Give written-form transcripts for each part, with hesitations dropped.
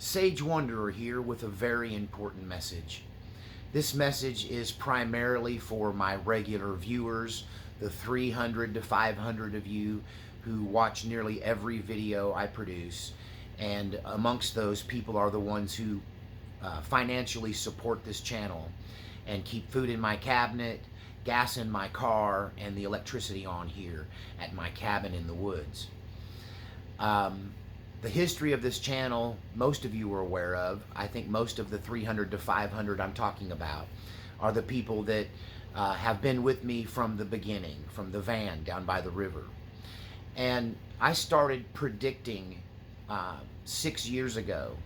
Sage Wanderer here with a very important message. This message is primarily for my regular viewers, the 300 to 500 of you who watch nearly every video I produce. And amongst those, people are the ones who financially support this channel and keep food in my cabinet, gas in my car, and the electricity on here at my cabin in the woods. The history of this channel, most of you are aware of. I think most of the 300 to 500 I'm talking about are the people that have been with me from the beginning, from the van down by the river. And I started predicting 6 years ago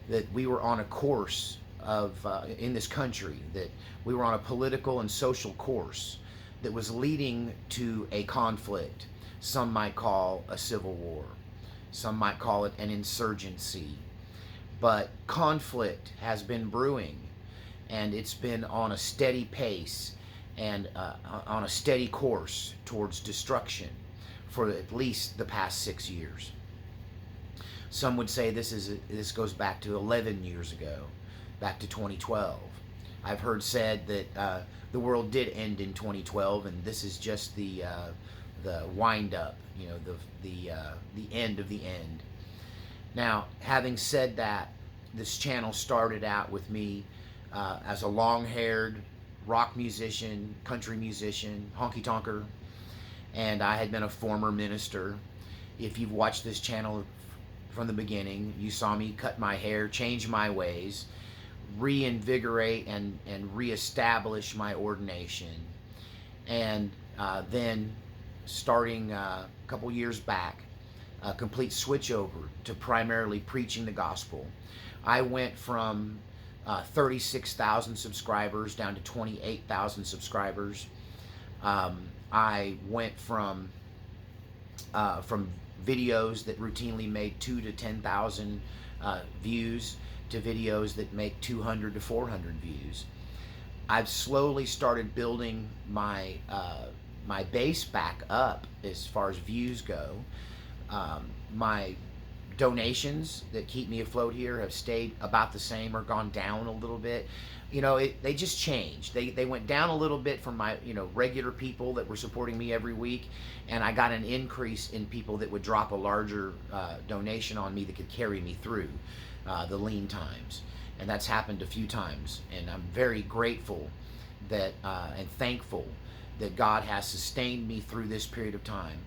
that we were on a course of, in this country, that we were on a political and social course that was leading to a conflict. Some might call a civil war. Some might call it an insurgency. But conflict has been brewing, and it's been on a steady pace and on a steady course towards destruction for at least the past 6 years. Some would say this goes back to 11 years ago, back to 2012. I've heard said that the world did end in 2012, and this is just the wind up, you know, the end of the end. Now, having said that, this channel started out with me as a long-haired rock musician, country musician, honky-tonker, and I had been a former minister. If you've watched this channel from the beginning, you saw me cut my hair, change my ways, reinvigorate and reestablish my ordination, and then starting a couple years back, a complete switch over to primarily preaching the gospel. I went from 36,000 subscribers down to 28,000 subscribers. I went from videos that routinely made 2,000 to 10,000 views to videos that make 200 to 400 views. I've slowly started building my my base back up as far as views go. My donations that keep me afloat here have stayed about the same or gone down a little bit. You know, they just changed. They went down a little bit from my, you know, regular people that were supporting me every week, and I got an increase in people that would drop a larger donation on me that could carry me through the lean times. And that's happened a few times, and I'm very grateful that and thankful that God has sustained me through this period of time.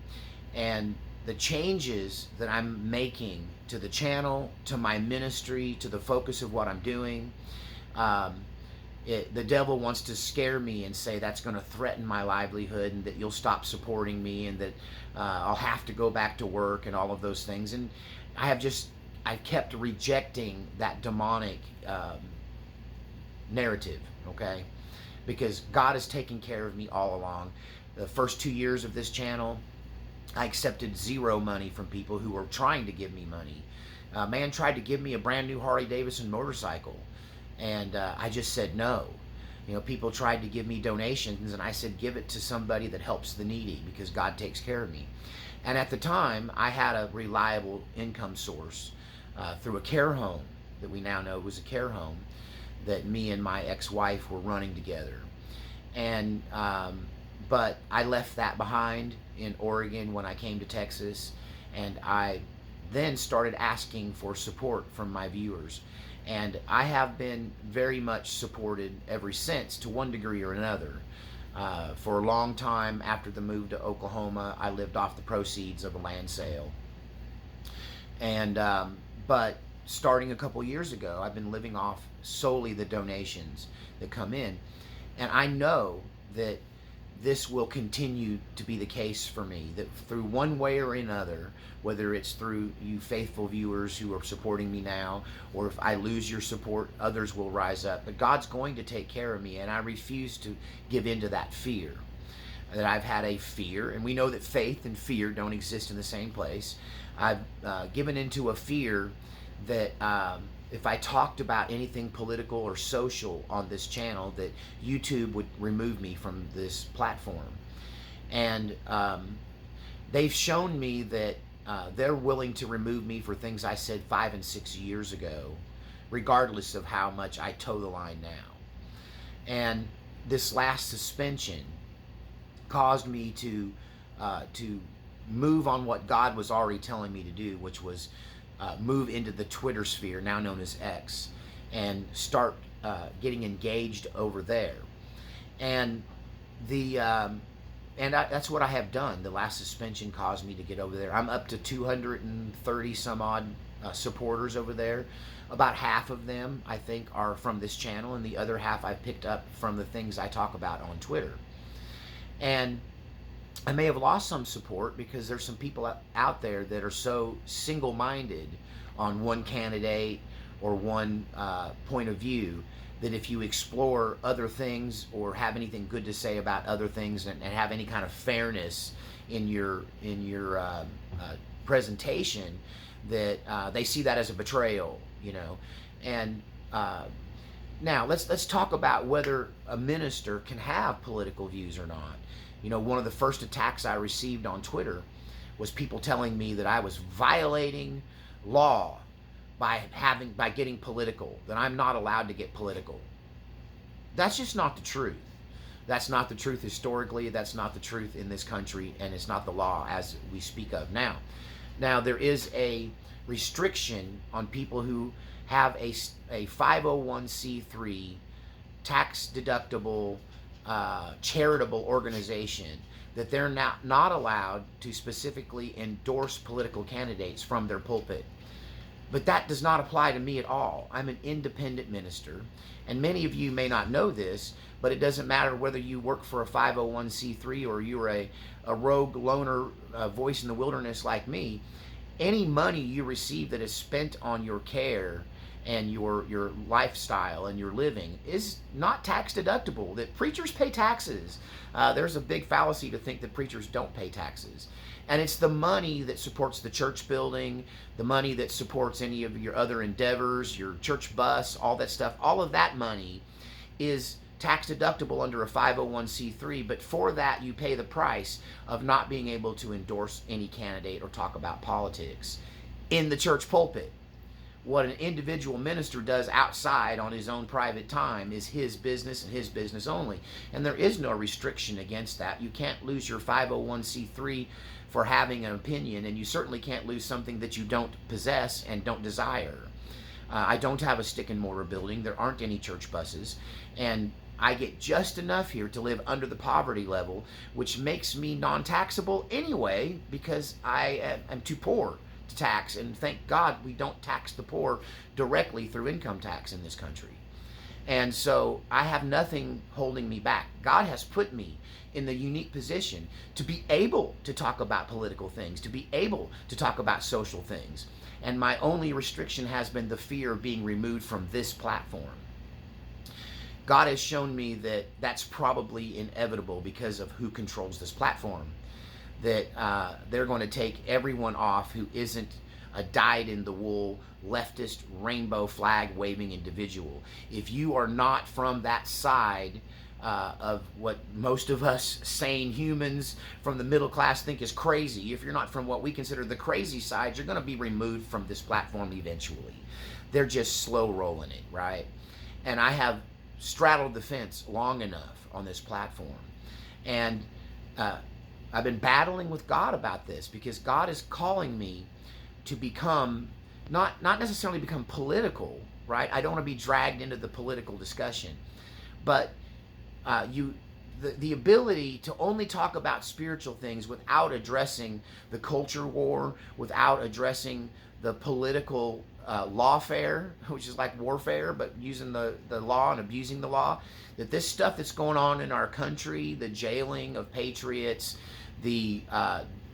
And the changes that I'm making to the channel, to my ministry, to the focus of what I'm doing, the devil wants to scare me and say that's going to threaten my livelihood and that you'll stop supporting me and that I'll have to go back to work and all of those things. And I've kept rejecting that demonic narrative, okay? Because God has taken care of me all along. The first 2 years of this channel, I accepted zero money from people who were trying to give me money. A man tried to give me a brand new Harley Davidson motorcycle, and I just said no. You know, people tried to give me donations, and I said give it to somebody that helps the needy, because God takes care of me. And at the time, I had a reliable income source through a care home that we now know was a care home that me and my ex-wife were running together. And but I left that behind in Oregon when I came to Texas, and I then started asking for support from my viewers. And I have been very much supported ever since, to one degree or another. For a long time after the move to Oklahoma, I lived off the proceeds of a land sale. And but starting a couple years ago, I've been living off solely the donations that come in. And I know that this will continue to be the case for me, that through one way or another, whether it's through you faithful viewers who are supporting me now, or if I lose your support, others will rise up. But God's going to take care of me, and I refuse to give in to that fear. That I've had a fear, and we know that faith and fear don't exist in the same place. I've given into a fear that if I talked about anything political or social on this channel, that YouTube would remove me from this platform. And they've shown me that they're willing to remove me for things I said 5 and 6 years ago, regardless of how much I toe the line now. And this last suspension caused me to move on what God was already telling me to do, which was move into the Twitter sphere, now known as X, and start getting engaged over there. And that's what I have done. The last suspension caused me to get over there. I'm up to 230 some odd supporters over there. About half of them, I think, are from this channel, and the other half I picked up from the things I talk about on Twitter. And I may have lost some support because there's some people out there that are so single-minded on one candidate or one point of view that if you explore other things or have anything good to say about other things and have any kind of fairness in your presentation, that they see that as a betrayal, you know. And now let's talk about whether a minister can have political views or not. You know, one of the first attacks I received on Twitter was people telling me that I was violating law by getting political, that I'm not allowed to get political. That's just not the truth. That's not the truth historically. That's not the truth in this country, and it's not the law as we speak of now. Now, there is a restriction on people who have a 501c3 tax deductible charitable organization, that they're not allowed to specifically endorse political candidates from their pulpit. But that does not apply to me at all. I'm an independent minister, and many of you may not know this, but it doesn't matter whether you work for a 501c3 or you're a rogue loner voice in the wilderness like me. Any money you receive that is spent on your care and your lifestyle and your living is not tax deductible. That preachers pay taxes. There's a big fallacy to think that preachers don't pay taxes. And it's the money that supports the church building, the money that supports any of your other endeavors, your church bus, all that stuff. All of that money is tax deductible under a 501c3, but for that you pay the price of not being able to endorse any candidate or talk about politics in the church pulpit. What an individual minister does outside on his own private time is his business and his business only. And there is no restriction against that. You can't lose your 501c3 for having an opinion, and you certainly can't lose something that you don't possess and don't desire. I don't have a stick and mortar building. There aren't any church buses. And I get just enough here to live under the poverty level, which makes me non-taxable anyway because I am too poor to tax. And thank God we don't tax the poor directly through income tax in this country. And so I have nothing holding me back. God has put me in the unique position to be able to talk about political things, to be able to talk about social things. And my only restriction has been the fear of being removed from this platform. God has shown me that that's probably inevitable because of who controls this platform. That they're going to take everyone off who isn't a dyed-in-the-wool, leftist, rainbow flag-waving individual. If you are not from that side of what most of us sane humans from the middle class think is crazy, if you're not from what we consider the crazy side, you're going to be removed from this platform eventually. They're just slow rolling it, right? And I have straddled the fence long enough on this platform. And I've been battling with God about this because God is calling me to become, not necessarily become political, right? I don't want to be dragged into the political discussion, but the ability to only talk about spiritual things without addressing the culture war, without addressing the political lawfare, which is like warfare, but using the law and abusing the law, that this stuff that's going on in our country, the jailing of patriots, the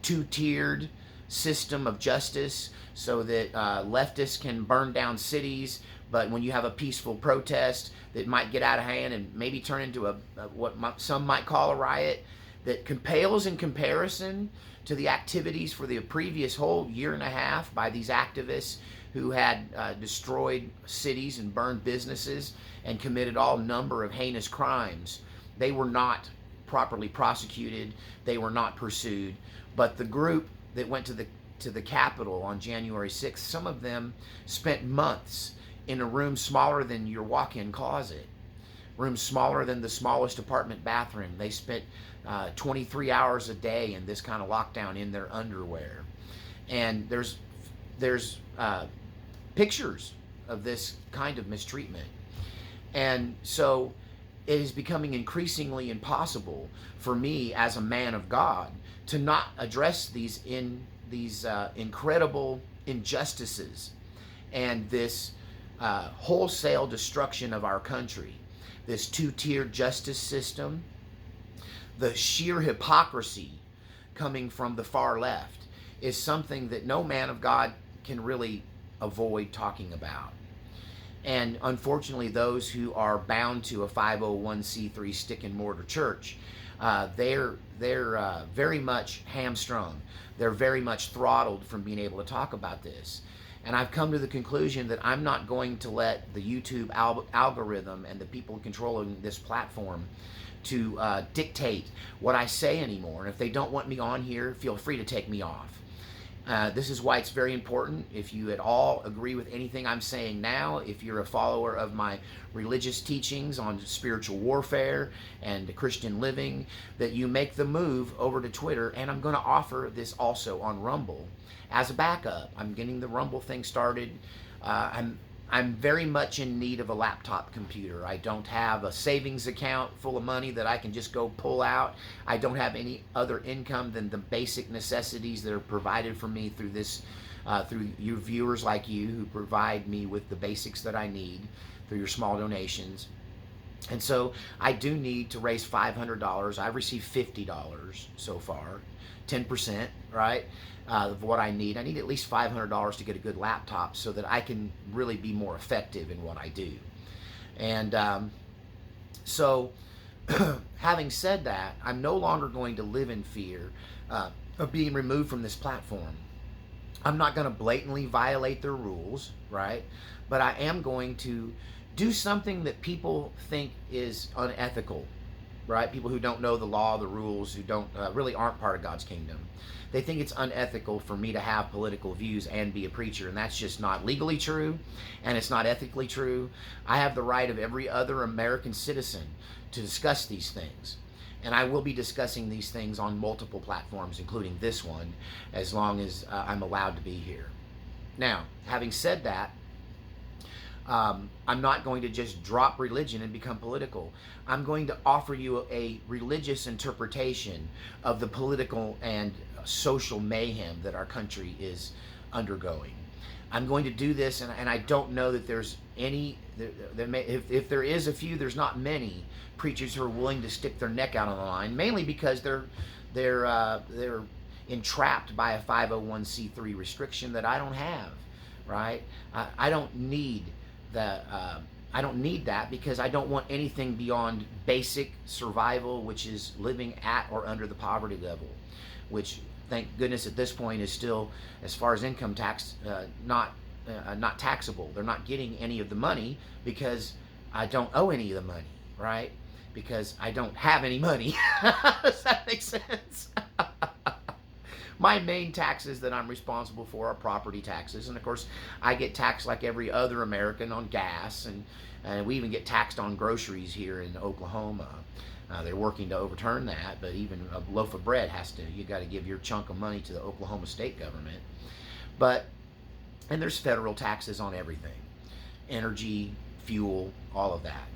two-tiered system of justice so that leftists can burn down cities, but when you have a peaceful protest that might get out of hand and maybe turn into what some might call a riot, that pales in comparison to the activities for the previous whole year and a half by these activists who had destroyed cities and burned businesses and committed all number of heinous crimes. They were not properly prosecuted. They were not pursued. But the group that went to the to the Capitol on January 6th, some of them spent months in a room smaller than your walk-in closet, room smaller than the smallest apartment bathroom. They spent 23 hours a day in this kind of lockdown in their underwear. And there's pictures of this kind of mistreatment. And so it is becoming increasingly impossible for me as a man of God to not address these incredible injustices and this wholesale destruction of our country, this two-tier justice system, the sheer hypocrisy coming from the far left is something that no man of God can really avoid talking about. And unfortunately, those who are bound to a 501c3 stick and mortar church, they're very much hamstrung. They're very much throttled from being able to talk about this. And I've come to the conclusion that I'm not going to let the YouTube algorithm and the people controlling this platform to dictate what I say anymore. And if they don't want me on here, feel free to take me off. This is why it's very important, if you at all agree with anything I'm saying now, if you're a follower of my religious teachings on spiritual warfare and Christian living, that you make the move over to Twitter. And I'm going to offer this also on Rumble as a backup. I'm getting the Rumble thing started. I'm very much in need of a laptop computer. I don't have a savings account full of money that I can just go pull out. I don't have any other income than the basic necessities that are provided for me through this, through you viewers like you who provide me with the basics that I need through your small donations. And so I do need to raise $500. I've received $50 so far, 10%, right? Of what I need. I need at least $500 to get a good laptop so that I can really be more effective in what I do. And so having said that, I'm no longer going to live in fear of being removed from this platform. I'm not going to blatantly violate their rules, right? But I am going to do something that people think is unethical, right? People who don't know the law, the rules, who don't really aren't part of God's kingdom. They think it's unethical for me to have political views and be a preacher, and that's just not legally true, and it's not ethically true. I have the right of every other American citizen to discuss these things, and I will be discussing these things on multiple platforms, including this one, as long as I'm allowed to be here. Now, having said that, I'm not going to just drop religion and become political. I'm going to offer you a religious interpretation of the political and social mayhem that our country is undergoing. I'm going to do this, and I don't know that there's any, if there is a few, there's not many preachers who are willing to stick their neck out on the line, mainly because they're entrapped by a 501c3 restriction that I don't have, right? I don't need I don't need that because I don't want anything beyond basic survival, which is living at or under the poverty level, which thank goodness at this point is still, as far as income tax, not taxable. They're not getting any of the money because I don't owe any of the money, right? Because I don't have any money. Does that make sense? My main taxes that I'm responsible for are property taxes. And of course, I get taxed like every other American on gas. And we even get taxed on groceries here in Oklahoma. They're working to overturn that, but even a loaf of bread you got to give your chunk of money to the Oklahoma state government. And there's federal taxes on everything. Energy, fuel, all of that.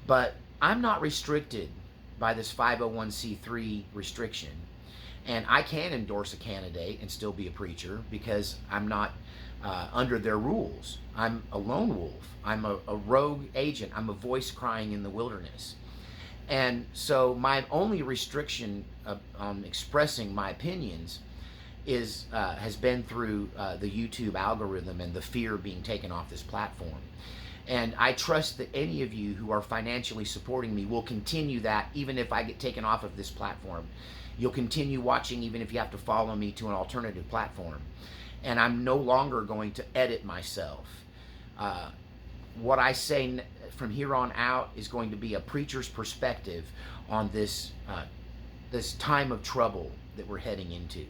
But I'm not restricted by this 501c3 restriction. And I can endorse a candidate and still be a preacher because I'm not under their rules. I'm a lone wolf. I'm a rogue agent. I'm a voice crying in the wilderness. And so my only restriction on expressing my opinions has been through the YouTube algorithm and the fear of being taken off this platform. And I trust that any of you who are financially supporting me will continue that even if I get taken off of this platform. You'll continue watching even if you have to follow me to an alternative platform. And I'm no longer going to edit myself. What I say from here on out is going to be a preacher's perspective on this time of trouble that we're heading into.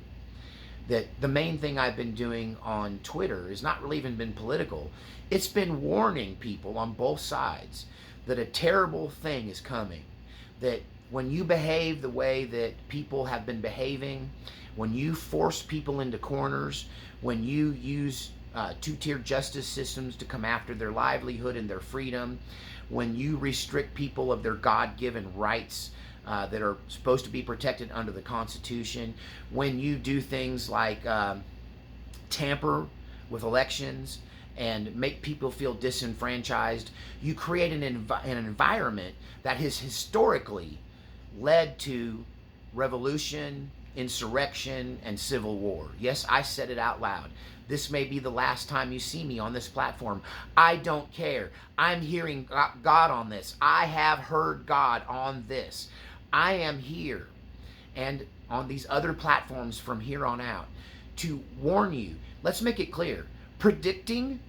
that the main thing I've been doing on Twitter has not really even been political. It's been warning people on both sides that a terrible thing is coming. That when you behave the way that people have been behaving, when you force people into corners, when you use two-tier justice systems to come after their livelihood and their freedom, when you restrict people of their God-given rights that are supposed to be protected under the Constitution, when you do things like tamper with elections and make people feel disenfranchised, you create an environment that has historically led to revolution, insurrection, and civil war. Yes, I said it out loud. This may be the last time you see me on this platform. I don't care. I'm hearing God on this. I have heard God on this. I am here and on these other platforms from here on out to warn you. Let's make it clear. Predicting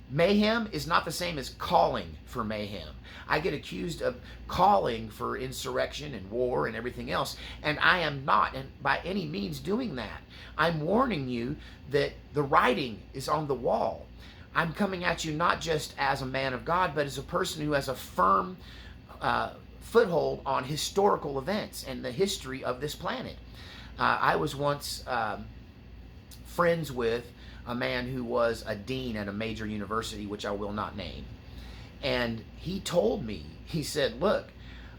mayhem is not the same as calling for mayhem. I get accused of calling for insurrection and war and everything else, and I am not, and by any means doing that. I'm warning you that the writing is on the wall. I'm coming at you not just as a man of God, but as a person who has a firm foothold on historical events and the history of this planet. I was once friends with a man who was a dean at a major university, which I will not name. And he told me, he said, look,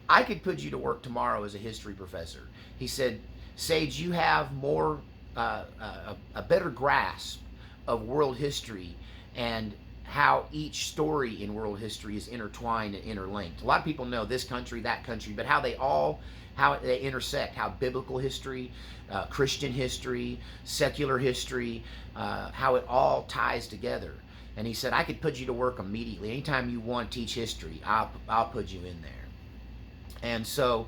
I could put you to work tomorrow as a history professor. He said, Sage, you have more, a better grasp of world history and how each story in world history is intertwined and interlinked. A lot of people know this country, that country, but how they intersect, how biblical history, Christian history, secular history, how it all ties together. And he said, I could put you to work immediately. Anytime you want to teach history, I'll put you in there. And so,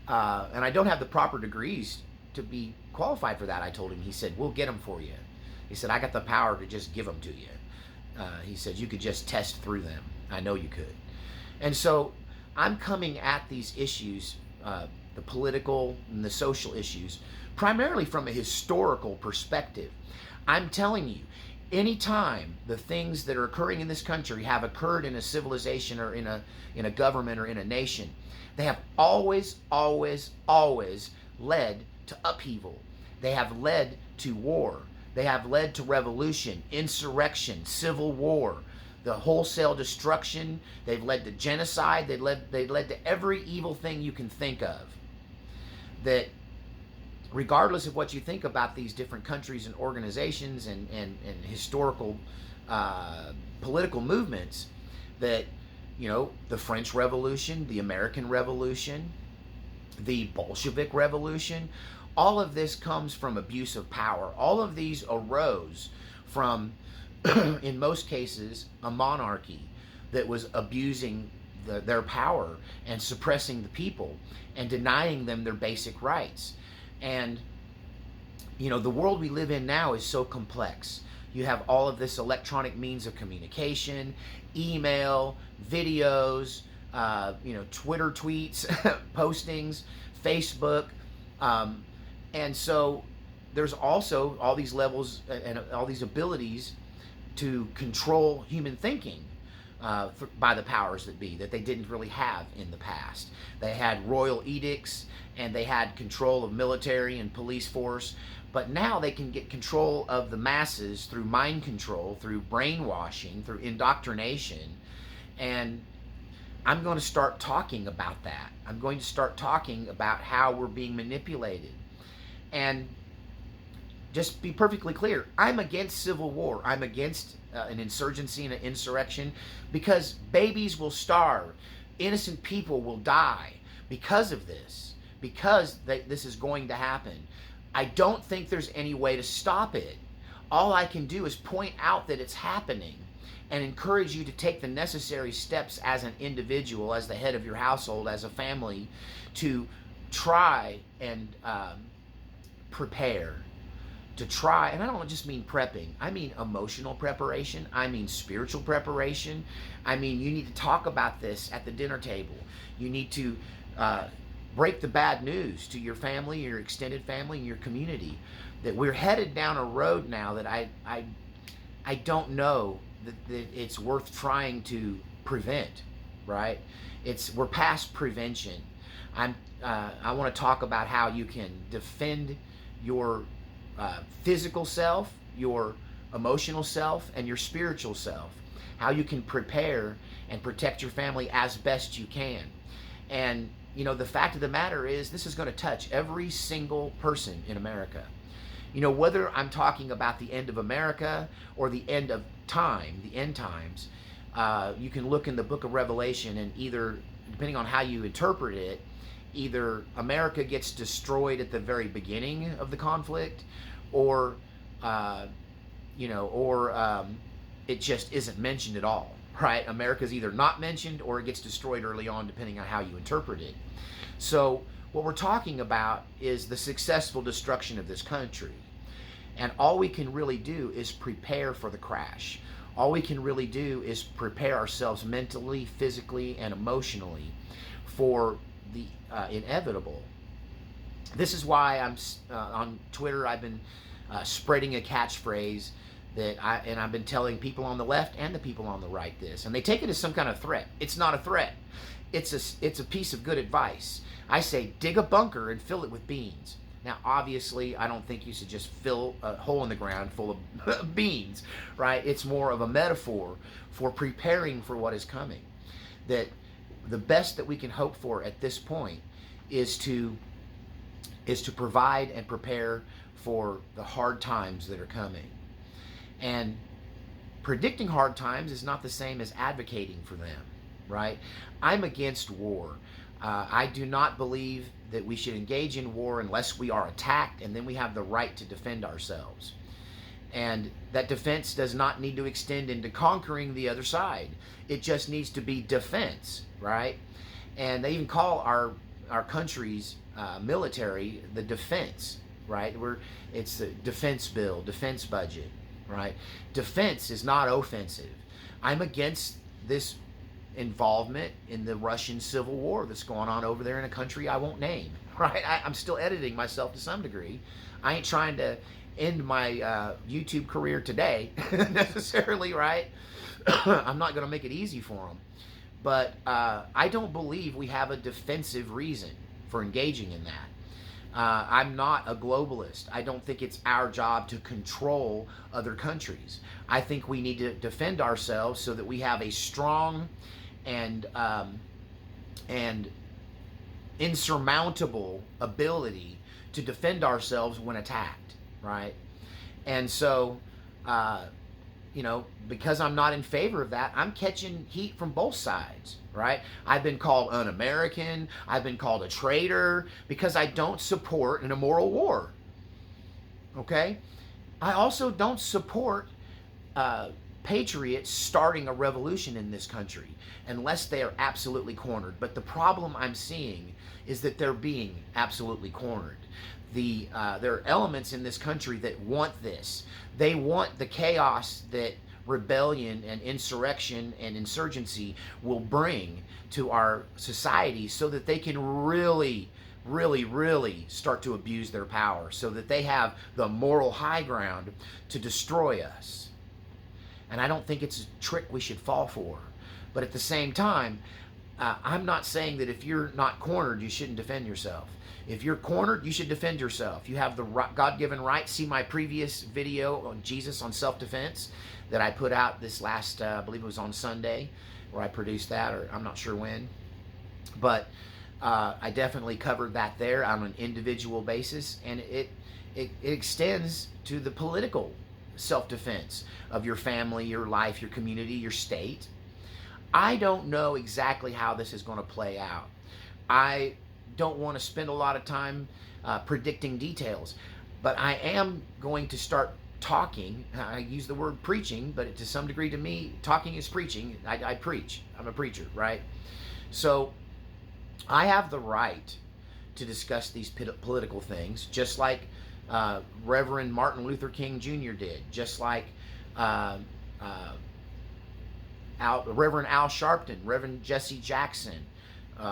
and I don't have the proper degrees to be qualified for that, I told him. He said, we'll get them for you. He said, I got the power to just give them to you. He said, you could just test through them. I know you could. And so I'm coming at these issues, the political and the social issues, primarily from a historical perspective. I'm telling you, anytime the things that are occurring in this country have occurred in a civilization or in a government or in a nation, they have always led to upheaval. They have led to war. They have led to revolution, insurrection, civil war, the wholesale destruction. They've led to genocide. They led to every evil thing you can think of. That regardless of what you think about these different countries and organizations and historical political movements, that, you know, the French Revolution, the American Revolution, the Bolshevik Revolution, all of this comes from abuse of power. All of these arose from, in most cases, a monarchy that was abusing their power and suppressing the people and denying them their basic rights. And, you know, the world we live in now is so complex. You have all of this electronic means of communication, email, videos, you know, Twitter tweets, postings, Facebook, and so there's also all these levels and all these abilities to control human thinking by the powers that be that they didn't really have in the past. They had royal edicts and they had control of military and police force, but now they can get control of the masses through mind control, through brainwashing, through indoctrination. And I'm going to start talking about that. I'm going to start talking about how we're being manipulated. And just be perfectly clear, I'm against civil war. I'm against an insurgency and an insurrection because babies will starve. Innocent people will die because of this, because this is going to happen. I don't think there's any way to stop it. All I can do is point out that it's happening and encourage you to take the necessary steps as an individual, as the head of your household, as a family, to try and prepare, to try, and I don't just mean prepping, I mean emotional preparation, I mean spiritual preparation, I mean you need to talk about this at the dinner table. You need to break the bad news to your family, your extended family, and your community. that we're headed down a road now that I don't know that it's worth trying to prevent, right? We're past prevention. I want to talk about how you can defend your physical self, your emotional self, and your spiritual self. How you can prepare and protect your family as best you can. And the fact of the matter is, this is going to touch every single person in America. Whether I'm talking about the end of America or the end of time, the end times, you can look in the book of Revelation, and either, depending on how you interpret it, either America gets destroyed at the very beginning of the conflict, or it just isn't mentioned at all, right? America's either not mentioned or it gets destroyed early on, depending on how you interpret it. So what we're talking about is the successful destruction of this country. And all we can really do is prepare for the crash. All we can really do is prepare ourselves mentally, physically, and emotionally for the inevitable. This is why I'm on Twitter. I've been spreading a catchphrase I've been telling people on the left and the people on the right this, and they take it as some kind of threat. It's not a threat. It's a piece of good advice. I say, dig a bunker and fill it with beans. Now, obviously, I don't think you should just fill a hole in the ground full of beans, right? It's more of a metaphor for preparing for what is coming. That the best that we can hope for at this point is to provide and prepare for the hard times that are coming. And predicting hard times is not the same as advocating for them, right? I'm against war. I do not believe that we should engage in war unless we are attacked, and then we have the right to defend ourselves. And that defense does not need to extend into conquering the other side. It just needs to be defense, right? And they even call our country's military the defense, right? It's the defense bill, defense budget, right? Defense is not offensive. I'm against this involvement in the Russian civil war that's going on over there in a country I won't name, right? I'm still editing myself to some degree. I ain't trying to end my YouTube career today necessarily, right? I'm not going to make it easy for them. But I don't believe we have a defensive reason for engaging in that. I'm not a globalist. I don't think it's our job to control other countries. I think we need to defend ourselves so that we have a strong and insurmountable ability to defend ourselves when attacked, right? And so, because I'm not in favor of that, I'm catching heat from both sides, right? I've been called un-American. I've been called a traitor because I don't support an immoral war, okay? I also don't support patriots starting a revolution in this country unless they are absolutely cornered. But the problem I'm seeing is that they're being absolutely cornered. There are elements in this country that want this. They want the chaos that rebellion and insurrection and insurgency will bring to our society so that they can really start to abuse their power, so that they have the moral high ground to destroy us. And I don't think it's a trick we should fall for. But at the same time, I'm not saying that if you're not cornered, you shouldn't defend yourself. If you're cornered, you should defend yourself. You have the God-given right. See my previous video on Jesus on self-defense that I put out this last, I believe it was on Sunday, where I produced that, or I'm not sure when. But I definitely covered that there on an individual basis, and it extends to the political self-defense of your family, your life, your community, your state. I don't know exactly how this is going to play out. I don't want to spend a lot of time predicting details, but I am going to start talking. I use the word preaching, but to some degree to me, talking is preaching. I preach. I'm a preacher, right? So I have the right to discuss these political things, just like Reverend Martin Luther King Jr. did, just like Reverend Al Sharpton, Reverend Jesse Jackson,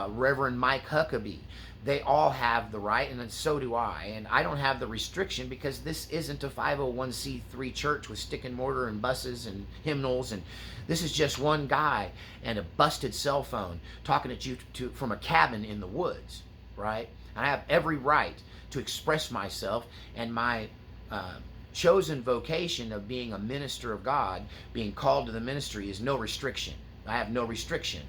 Reverend Mike Huckabee. They all have the right, and so do I. And I don't have the restriction because this isn't a 501c3 church with stick and mortar and buses and hymnals. And this is just one guy and a busted cell phone talking at you from a cabin in the woods, right? And I have every right to express myself, and my chosen vocation of being a minister of God, being called to the ministry, is no restriction. I have no restriction.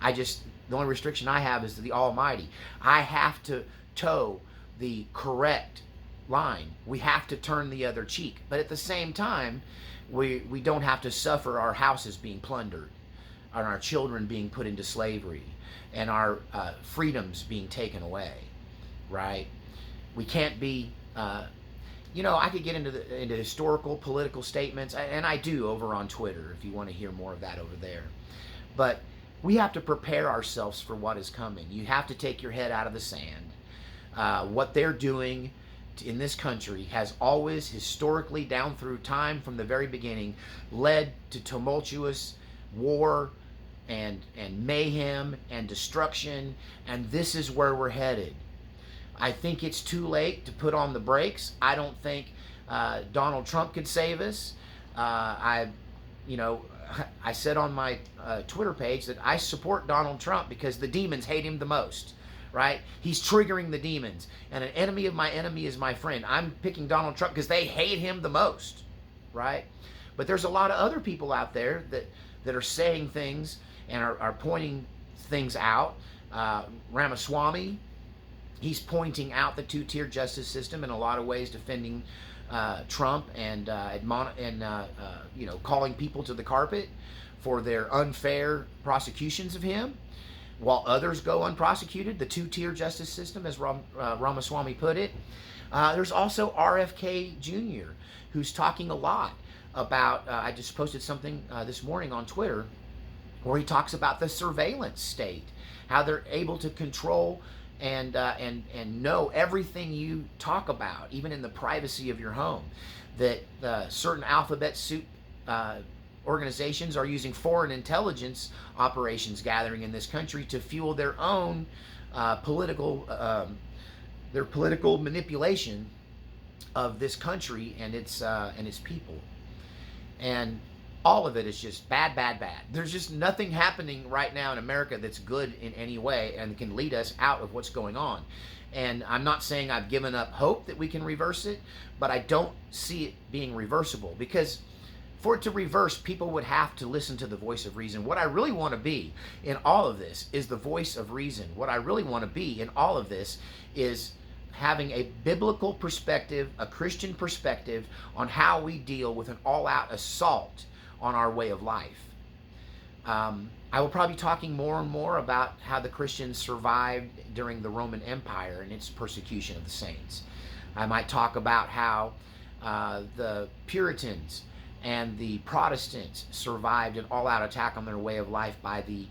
The only restriction I have is the Almighty. I have to toe the correct line. We have to turn the other cheek. But at the same time, we don't have to suffer our houses being plundered, and our children being put into slavery, and our freedoms being taken away, right? We can't be, I could get into historical, political statements, and I do over on Twitter, if you want to hear more of that over there. But we have to prepare ourselves for what is coming. You have to take your head out of the sand. What they're doing in this country has always, historically, down through time from the very beginning, led to tumultuous war and mayhem and destruction, and this is where we're headed. I think it's too late to put on the brakes. I don't think Donald Trump could save us. I said on my Twitter page that I support Donald Trump because the demons hate him the most, right? He's triggering the demons, and an enemy of my enemy is my friend. I'm picking Donald Trump because they hate him the most, right? But there's a lot of other people out there that are saying things and are pointing things out. Ramaswamy, he's pointing out the two-tier justice system in a lot of ways, defending Trump and calling people to the carpet for their unfair prosecutions of him, while others go unprosecuted. The two-tier justice system, as Ramaswamy put it. There's also RFK Jr., who's talking a lot about. I just posted something this morning on Twitter where he talks about the surveillance state, how they're able to control and know everything you talk about, even in the privacy of your home. That certain alphabet soup organizations are using foreign intelligence operations gathering in this country to fuel their own political manipulation of this country and its people. And all of it is just bad, bad, bad. There's just nothing happening right now in America that's good in any way and can lead us out of what's going on. And I'm not saying I've given up hope that we can reverse it, but I don't see it being reversible, because for it to reverse, people would have to listen to the voice of reason. What I really want to be in all of this is the voice of reason. What I really want to be in all of this is having a biblical perspective, a Christian perspective on how we deal with an all-out assault on our way of life. I will probably be talking more and more about how the Christians survived during the Roman Empire and its persecution of the saints. I might talk about how the Puritans and the Protestants survived an all-out attack on their way of life by the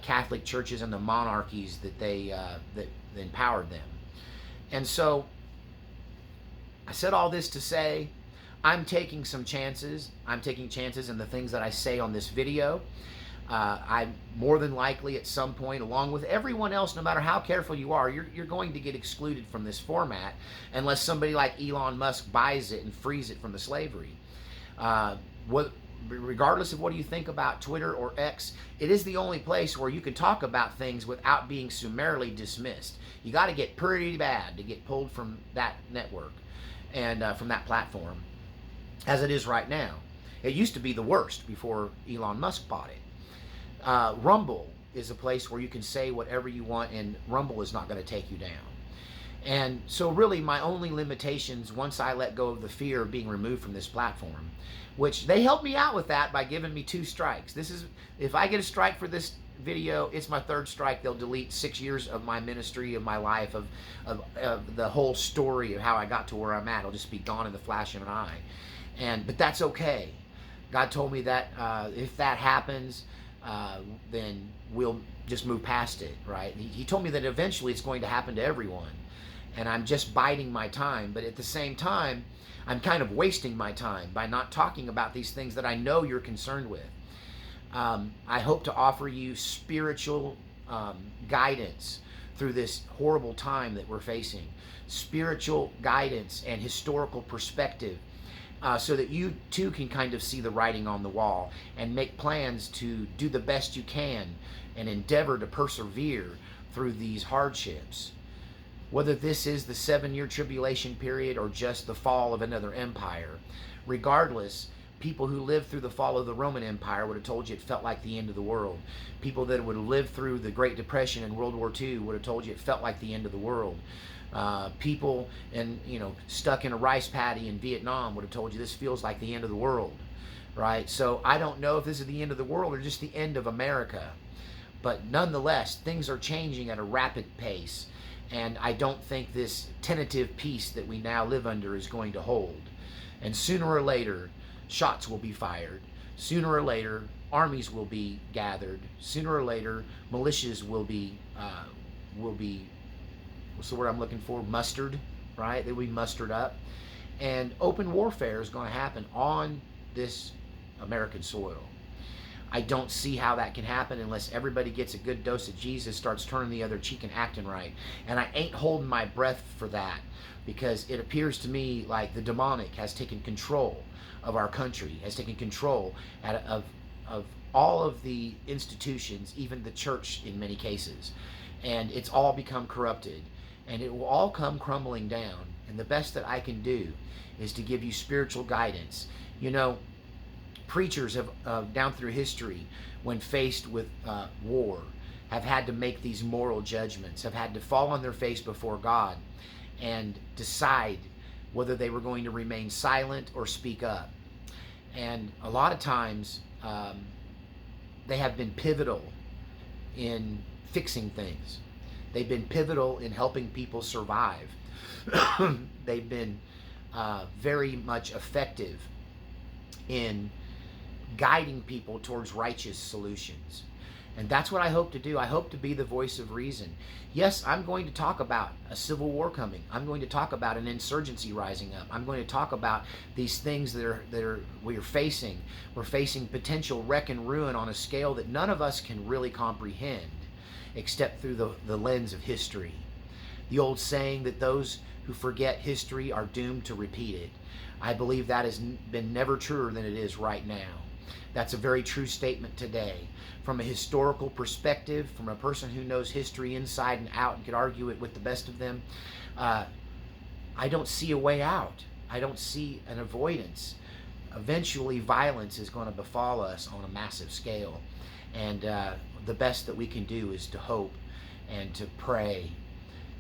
Catholic churches and the monarchies that that empowered them. And so I said all this to say, I'm taking some chances. I'm taking chances in the things that I say on this video. I'm more than likely at some point, along with everyone else, no matter how careful you are, you're going to get excluded from this format unless somebody like Elon Musk buys it and frees it from the slavery. Regardless of what you think about Twitter or X, it is the only place where you can talk about things without being summarily dismissed. You got to get pretty bad to get pulled from that network and from that platform, as it is right now. It used to be the worst before Elon Musk bought it. Rumble is a place where you can say whatever you want, and Rumble is not going to take you down. And so really my only limitations, once I let go of the fear of being removed from this platform, which they helped me out with that by giving me 2 strikes. If I get a strike for this video, it's my 3rd strike. They'll delete 6 years of my ministry, of my life, of the whole story of how I got to where I'm at. It'll just be gone in the flash of an eye. But that's okay. God told me that if that happens, then we'll just move past it, right? He told me that eventually it's going to happen to everyone. And I'm just biding my time. But at the same time, I'm kind of wasting my time by not talking about these things that I know you're concerned with. I hope to offer you spiritual guidance through this horrible time that we're facing, spiritual guidance and historical perspective, so that you too can kind of see the writing on the wall and make plans to do the best you can and endeavor to persevere through these hardships. Whether this is the 7-year tribulation period or just the fall of another empire, regardless, people who lived through the fall of the Roman Empire would have told you it felt like the end of the world. People that would have lived through the Great Depression and World War II would have told you it felt like the end of the world. People stuck in a rice paddy in Vietnam would have told you this feels like the end of the world, right? So I don't know if this is the end of the world or just the end of America, but nonetheless, things are changing at a rapid pace, and I don't think this tentative peace that we now live under is going to hold. And sooner or later, shots will be fired. Sooner or later, armies will be gathered. Sooner or later, militias will be what's the word I'm looking for? Mustered, right? They will be mustered up. And open warfare is going to happen on this American soil. I don't see how that can happen unless everybody gets a good dose of Jesus, starts turning the other cheek and acting right. And I ain't holding my breath for that, because it appears to me like the demonic has taken control of our country, has taken control of all of the institutions, even the church in many cases. And it's all become corrupted. And it will all come crumbling down. And the best that I can do is to give you spiritual guidance. You know, preachers have, down through history, when faced with war, have had to make these moral judgments, have had to fall on their face before God and decide whether they were going to remain silent or speak up. And a lot of times, they have been pivotal in fixing things. They've been pivotal in helping people survive. They've been very much effective in guiding people towards righteous solutions. And that's what I hope to do. I hope to be the voice of reason. Yes, I'm going to talk about a civil war coming. I'm going to talk about an insurgency rising up. I'm going to talk about these things we're facing. We're facing potential wreck and ruin on a scale that none of us can really comprehend, except through the lens of history. The old saying that those who forget history are doomed to repeat it. I believe that has been never truer than it is right now. That's a very true statement today. From a historical perspective, from a person who knows history inside and out and could argue it with the best of them, I don't see a way out. I don't see an avoidance. Eventually, violence is going to befall us on a massive scale. And the best that we can do is to hope and to pray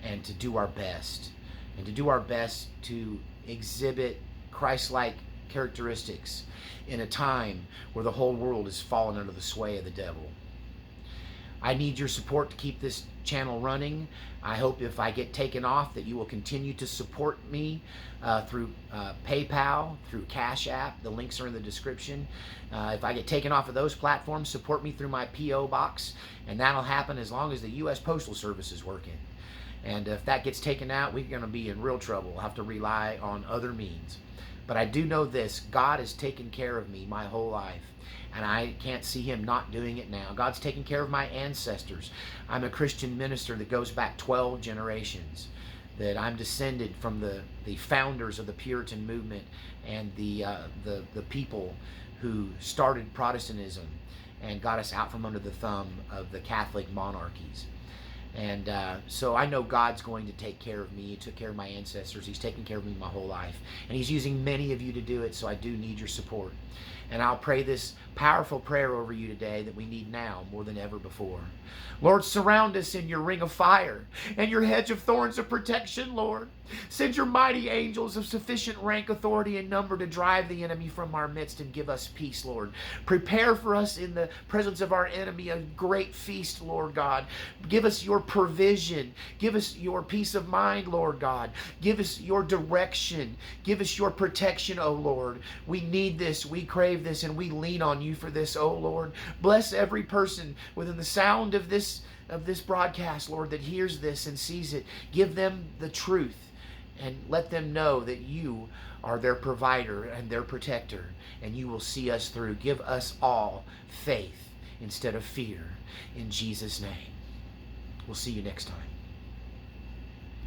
and to do our best. And to do our best to exhibit Christ-like characteristics in a time where the whole world has fallen under the sway of the devil. I need your support to keep this channel running. I hope if I get taken off that you will continue to support me through PayPal, through Cash App. The links are in the description. If I get taken off of those platforms, support me through my P.O. box, and that'll happen as long as the U.S. Postal Service is working. And if that gets taken out, we're going to be in real trouble. We'll have to rely on other means. But I do know this: God has taken care of me my whole life, and I can't see him not doing it now. God's taken care of my ancestors. I'm a Christian minister that goes back 12 generations, that I'm descended from the founders of the Puritan movement and the people who started Protestantism and got us out from under the thumb of the Catholic monarchies. And so I know God's going to take care of me. He took care of my ancestors. He's taken care of me my whole life. And he's using many of you to do it, so I do need your support. And I'll pray this powerful prayer over you today that we need now more than ever before. Lord, surround us in your ring of fire and your hedge of thorns of protection, Lord. Send your mighty angels of sufficient rank, authority, and number to drive the enemy from our midst and give us peace, Lord. Prepare for us in the presence of our enemy a great feast, Lord God. Give us your provision. Give us your peace of mind, Lord God. Give us your direction. Give us your protection, O Lord. We need this. We crave this, and we lean on you for this, O Lord. Bless every person within the sound of this broadcast, Lord, that hears this and sees it. Give them the truth and let them know that you are their provider and their protector, and you will see us through. Give us all faith instead of fear. In Jesus' name. We'll see you next time.